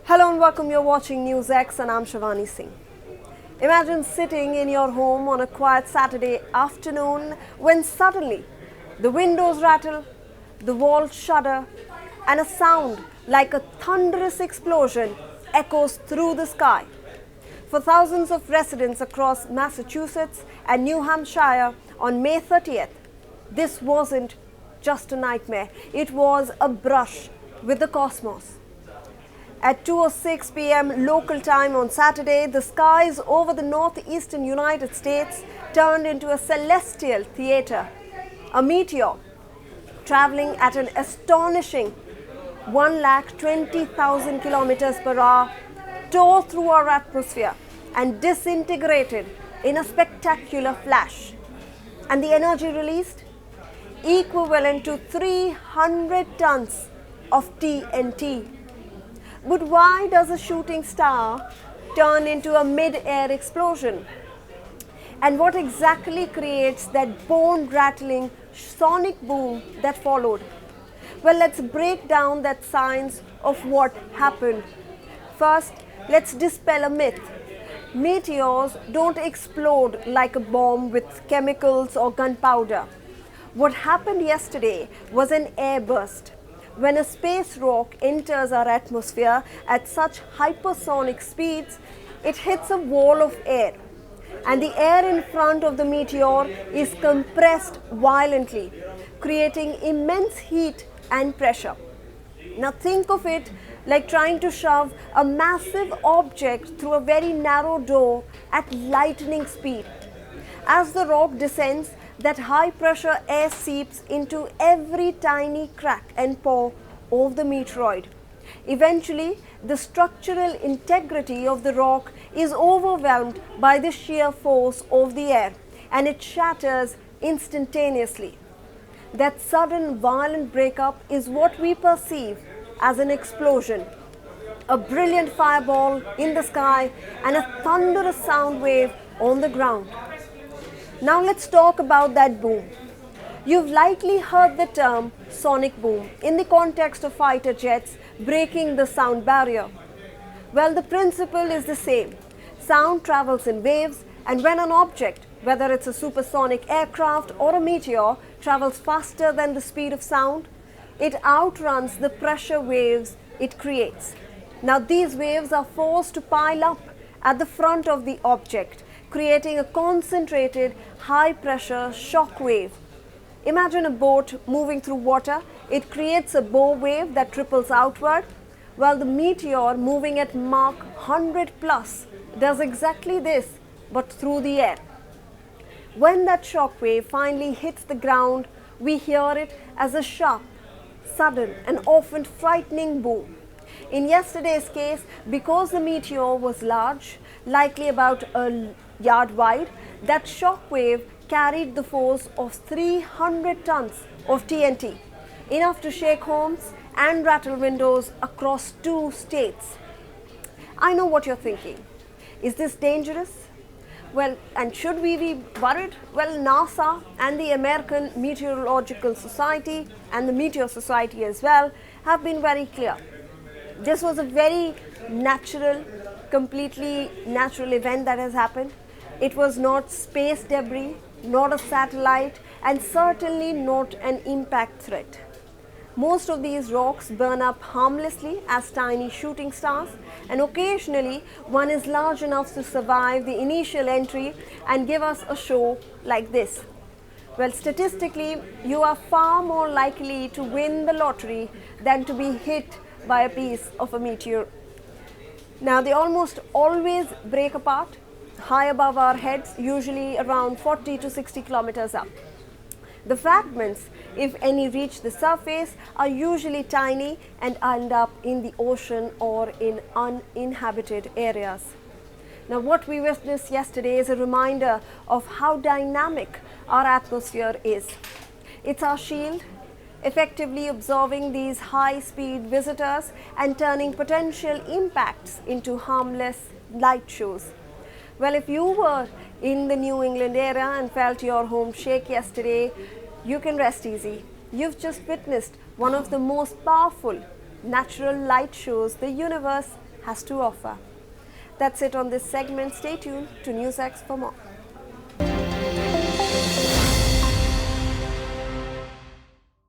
Hello and welcome, you're watching NewsX and I'm Shivani Singh. Imagine sitting in your home on a quiet Saturday afternoon when suddenly the windows rattle, the walls shudder and a sound like a thunderous explosion echoes through the sky. For thousands of residents across Massachusetts and New Hampshire on May 30th, this wasn't just a nightmare, it was a brush with the cosmos. At 2:06 p.m. local time on Saturday, the skies over the northeastern United States turned into a celestial theater. A meteor traveling at an astonishing 120,000 kilometers per hour tore through our atmosphere and disintegrated in a spectacular flash. And the energy released? Equivalent to 300 tons of TNT. But why does a shooting star turn into a mid-air explosion? And what exactly creates that bone-rattling sonic boom that followed? Well, let's break down that science of what happened. First, let's dispel a myth. Meteors don't explode like a bomb with chemicals or gunpowder. What happened yesterday was an airburst. When a space rock enters our atmosphere at such hypersonic speeds, it hits a wall of air, and the air in front of the meteor is compressed violently, creating immense heat and pressure. Now think of it like trying to shove a massive object through a very narrow door at lightning speed. As the rock descends, that high pressure air seeps into every tiny crack and pore of the meteoroid. Eventually, the structural integrity of the rock is overwhelmed by the sheer force of the air and it shatters instantaneously. That sudden violent breakup is what we perceive as an explosion. A brilliant fireball in the sky and a thunderous sound wave on the ground. Now let's talk about that boom. You've likely heard the term sonic boom in the context of fighter jets breaking the sound barrier. Well, the principle is the same. Sound travels in waves, and when an object, whether it's a supersonic aircraft or a meteor, travels faster than the speed of sound, it outruns the pressure waves it creates. Now these waves are forced to pile up at the front of the object, creating a concentrated high-pressure shock wave. Imagine a boat moving through water. It creates a bow wave that ripples outward, while the meteor moving at Mach 100 plus does exactly this, but through the air. When that shock wave finally hits the ground, we hear it as a sharp, sudden, and often frightening boom. In yesterday's case, because the meteor was large, likely about a yard wide, that shock wave carried the force of 300 tons of TNT, enough to shake homes and rattle windows across 2 states. I know what you're thinking. Is this dangerous? Well, and should we be worried? Well, NASA and the American Meteorological Society and the Meteor Society as well have been very clear. This was a very natural, completely natural event that has happened. It was not space debris, not a satellite, and certainly not an impact threat. Most of these rocks burn up harmlessly as tiny shooting stars, and occasionally one is large enough to survive the initial entry and give us a show like this. Well, statistically, you are far more likely to win the lottery than to be hit by a piece of a meteor. Now, they almost always break apart high above our heads, usually around 40 to 60 kilometers up. The fragments, if any reach the surface, are usually tiny and end up in the ocean or in uninhabited areas. Now, what we witnessed yesterday is a reminder of how dynamic our atmosphere is. It's our shield, effectively absorbing these high-speed visitors and turning potential impacts into harmless light shows. Well, if you were in the New England area and felt your home shake yesterday, you can rest easy. You've just witnessed one of the most powerful natural light shows the universe has to offer. That's it on this segment. Stay tuned to NewsX for more.